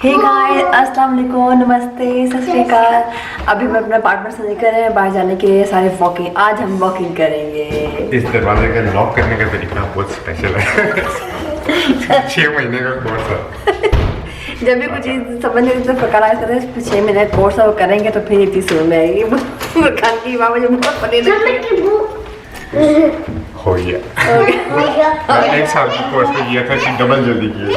Hey guys, अस्सलाम वालेकुम, नमस्ते, सत श्री अकाल। अभी मैं अपना पार्टनर से निकल रहे हैं बाहर जाने के लिए सारे वॉकिंग। आज हम वॉकिंग करेंगे। इस दरवाजे का लॉक करने का तरीका बहुत स्पेशल है। 6 महीने का कोर्स है। जब भी कुछ चीज़ समझ नहीं तो फकर आए करते हैं 6 महीने का कोर्स है, वो करेंगे तो फिर इतनी समझ में आएगी। खान की माँ मुझे बहुत पनीर हो गया। 1 साल की कोर्स में किया था, कि डबल जल्दी किया।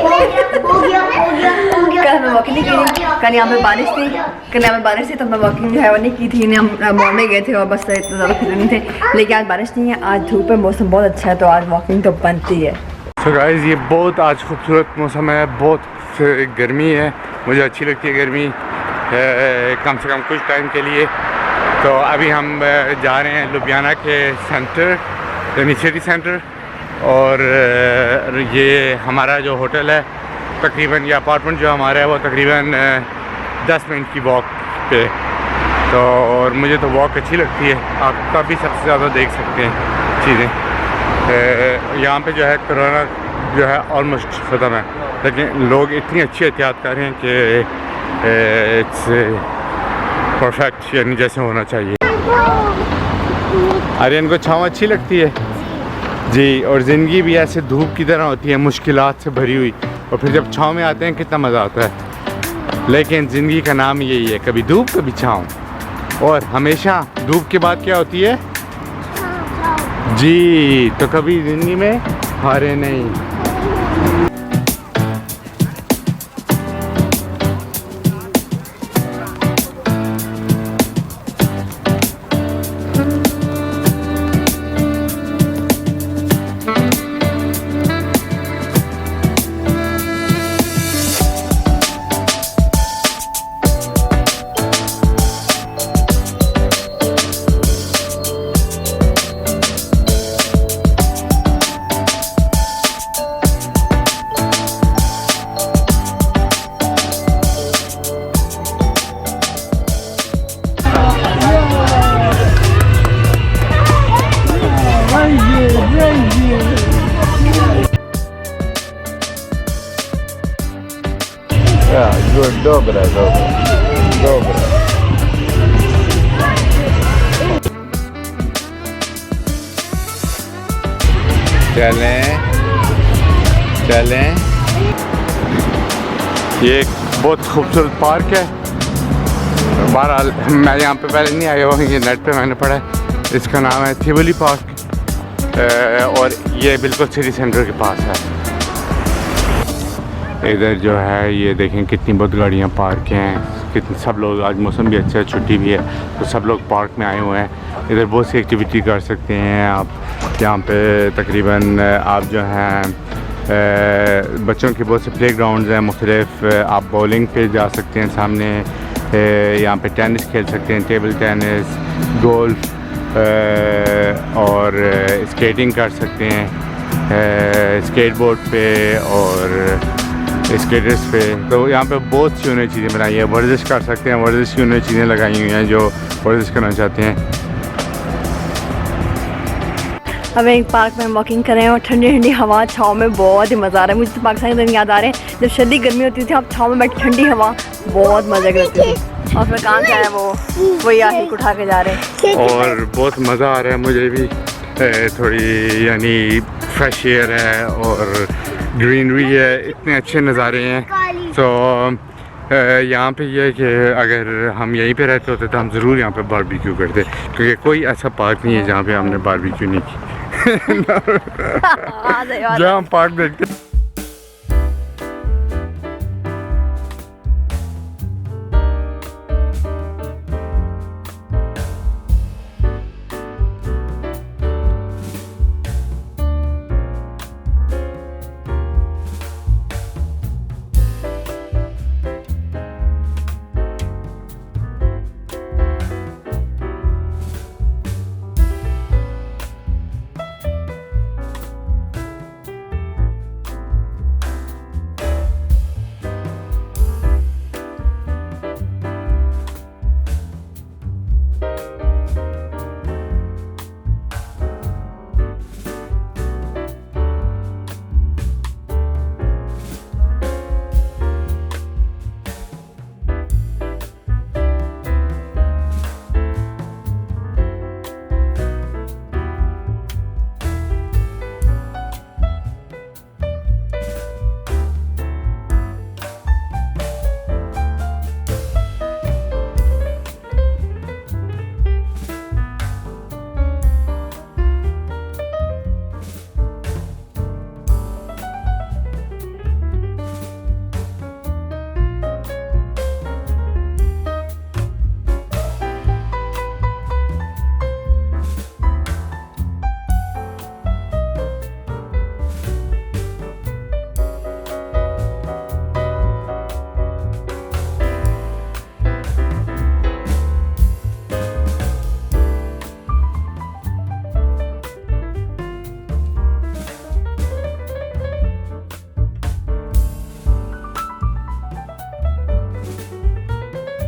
कल मैं वॉकिंग नहीं की, कल यहाँ पे बारिश थी। कल यहाँ पे बारिश थी तो मैं वॉकिंग जो है वो नहीं की थी। हम मॉल में गए थे और बस इतना ज़्यादा फिर नहीं थे। लेकिन आज बारिश नहीं है, आज धूप है, मौसम बहुत अच्छा है, तो आज वॉकिंग तो बनती है। तो गाइस, ये बहुत आज खूबसूरत मौसम है, बहुत गर्मी है। मुझे अच्छी लगती है गर्मी, कम से कम कुछ टाइम के लिए। तो अभी हम जा रहे हैं लुधियाना के सेंटर, यानी सिटी सेंटर। और ये हमारा जो होटल है तकरीबन, ये अपार्टमेंट जो हमारा है वो तकरीबन 10 मिनट की वॉक पे। तो और मुझे तो वॉक अच्छी लगती है, आप भी सबसे ज़्यादा देख सकते हैं चीज़ें। यहाँ पे जो है कोरोना जो है ऑलमोस्ट ख़त्म है, लेकिन लोग इतनी अच्छी एहतियात कर रहे हैं कि इट्स परफेक्ट, यानी जैसे होना चाहिए। अरे इनको छाँव अच्छी लगती है जी। और ज़िंदगी भी ऐसे धूप की तरह होती है, मुश्किलात से भरी हुई, और फिर जब छाँव में आते हैं कितना मज़ा आता है। लेकिन ज़िंदगी का नाम यही है, कभी धूप कभी छाँव, और हमेशा धूप के बाद क्या होती है जी। तो कभी ज़िंदगी में हारे नहीं। Добре. चलें। ये एक बहुत खूबसूरत पार्क है। बहरहाल मैं यहाँ पे पहले नहीं आया हुआ, ये नेट पे मैंने पढ़ा है। इसका नाम है थिवली पार्क, और ये बिल्कुल सिटी सेंटर के पास है। इधर जो है ये देखें कितनी बहुत गाड़ियाँ पार्क हैं, कितने सब लोग, आज मौसम भी अच्छा है, छुट्टी भी है, तो सब लोग पार्क में आए हुए हैं। इधर बहुत सी एक्टिविटी कर सकते हैं आप। यहाँ पे तकरीबन आप जो हैं बच्चों के बहुत से प्ले ग्राउंड्स हैं मुख्तलिफ। आप बॉलिंग पे जा सकते हैं, सामने यहाँ पे टेनिस खेल सकते हैं, टेबल टेनिस, गोल्फ, और स्केटिंग कर सकते हैं स्केटबोर्ड पे और स्केटर्स पे। तो यहाँ पे बहुत सी उन्हें चीज़ें बनाई हैं, वर्जिश कर सकते हैं, वर्जिश की उन्हें चीज़ें लगाई हुई हैं जो वर्जिश करना चाहते हैं। अब एक पार्क में वॉकिंग कर रहे हैं और ठंडी ठंडी हवा, छाँव में बहुत ही मज़ा आ रहा है। मुझे तो पाकिस्तान के दिन याद आ रहे हैं जब शदीद गर्मी होती थी, अब छाँव में बैठी ठंडी हवा बहुत मज़ा करती थी। और फिर कहाँ से आए वो यार उठा के जा रहे हैं, और बहुत मज़ा आ रहा है मुझे भी। थोड़ी यानी फ्रेश एयर है और ग्रीनरी है, इतने अच्छे नज़ारे हैं। तो यहाँ पे ये है कि अगर हम यहीं पे रहते होते तो हम ज़रूर यहाँ पे बारबेक्यू करते, क्योंकि कोई ऐसा पार्क नहीं है जहाँ पे हमने बारबेक्यू नहीं की। जहाँ हम पार्क देखते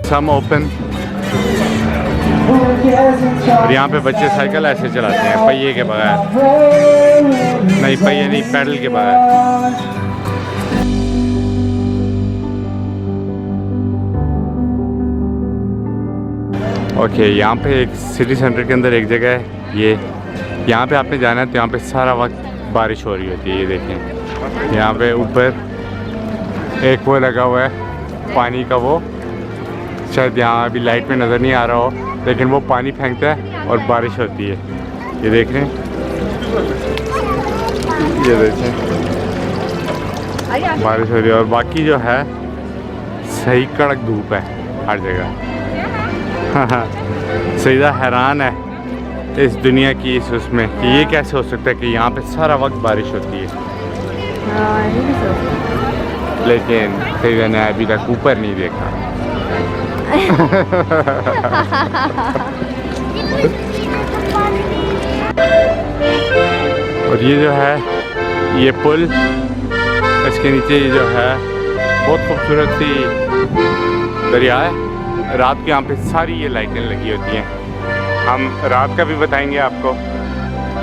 सम ओपन। और यहाँ पे बच्चे साइकिल ऐसे चलाते हैं पहिए के बगैर, नहीं पहिए नहीं, पैडल के बगैर। ओके, यहाँ पे एक सिटी सेंटर के अंदर एक जगह है ये, यहाँ पे आपने जाना है तो यहाँ पे सारा वक्त बारिश हो रही होती है। ये देखें यहाँ पे ऊपर एक वो लगा हुआ है पानी का, वो शायद यहाँ अभी लाइट में नज़र नहीं आ रहा हो, लेकिन वो पानी फेंकता है और बारिश होती है। ये देख रहे हैं, ये देखें बारिश हो रही है। और बाकी जो है सही कड़क धूप है हर जगह। सीधा हैरान है इस दुनिया की इस उसमें कि ये कैसे हो सकता है कि यहाँ पे सारा वक्त बारिश होती है, लेकिन सीधा ने अभी तक ऊपर नहीं देखा। और ये जो है ये पुल, इसके नीचे ये जो है बहुत खूबसूरत सी दरिया है। रात के यहाँ पे सारी ये लाइटें लगी होती हैं, हम रात का भी बताएंगे आपको।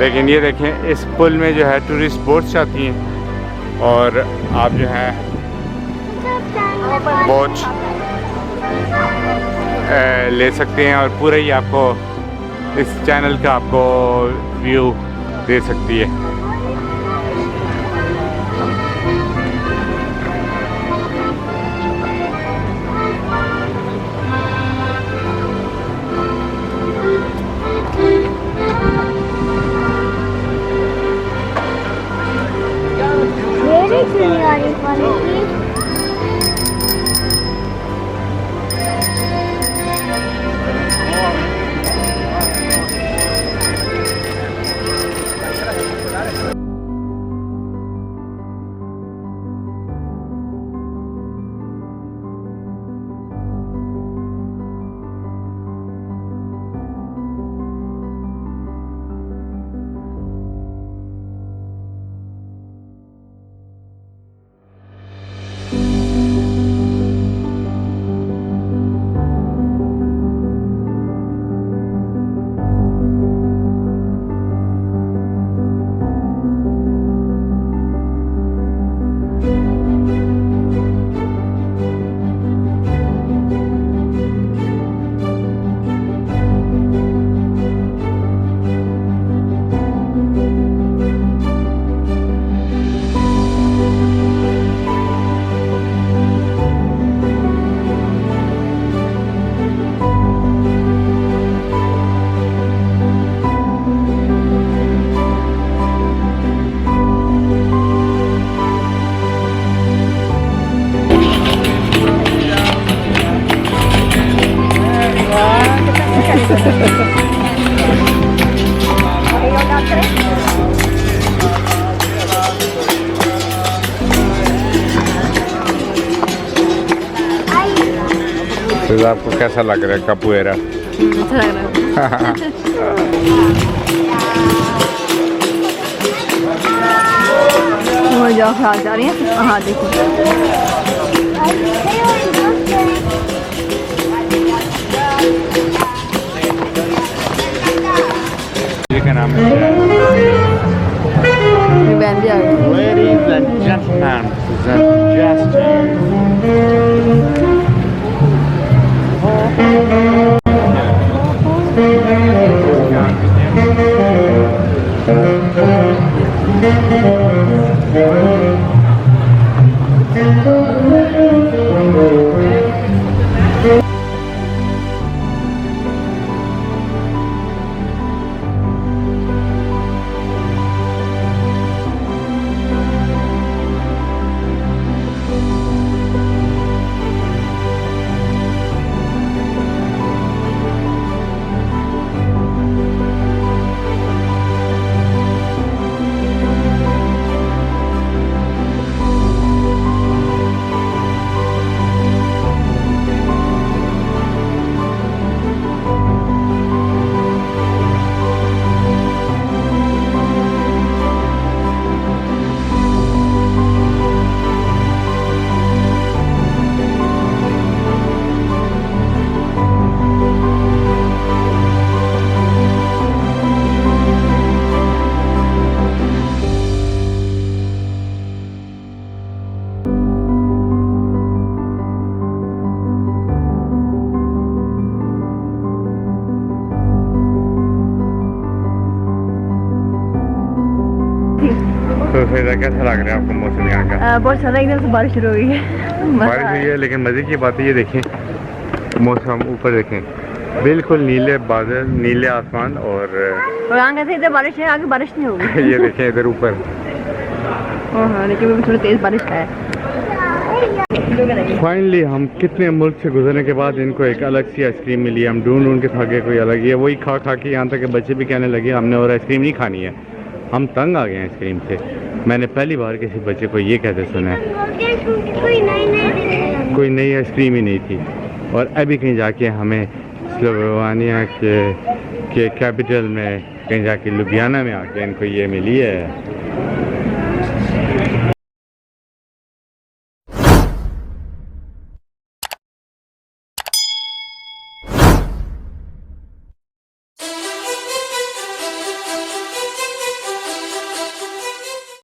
लेकिन ये देखें इस पुल में जो है टूरिस्ट बोट्स आती हैं और आप जो है बोट ले सकते हैं और पूरा ही आपको इस चैनल का आपको व्यू दे सकती है। तो आपको कैसा लग रहा है कपूरा? अच्छा लग रहा है। वो जाओ खा जा रही है। हाँ देखो ये क्या नाम है? बहन भी आ गई। Ladies and gentlemen, suggesting फिर कैसा लग रहा है आपको मौसम यहाँ का? बहुत ज़्यादा एकदम से बारिश शुरू हो गई है। बारिश हुई है, लेकिन मज़े की बात है ये देखें मौसम, ऊपर देखें बिल्कुल नीले बादल, नीले आसमान और यहाँ कहते इधर बारिश है, आगे बारिश नहीं होगी। ये देखें इधर ऊपर। हाँ, लेकिन थोड़ी तेज़ बारिश है। फाइनली हम कितने मुल्क से गुजरने के बाद इनको एक अलग सी आइसक्रीम मिली है। हम ढूंढ के थके, कोई अलग ही है, वही खा खा के यहाँ तक के बच्चे भी कहने लगे हमने और आइसक्रीम नहीं खानी है। हम तंग आ गए हैं आइसक्रीम से। मैंने पहली बार किसी बच्चे को ये कहते सुना है। कोई नई आइसक्रीम ही नहीं थी। और अभी कहीं जाके हमें स्लोवेनिया के कैपिटल में कहीं जाके लुबियाना में आके इनको ये मिली है।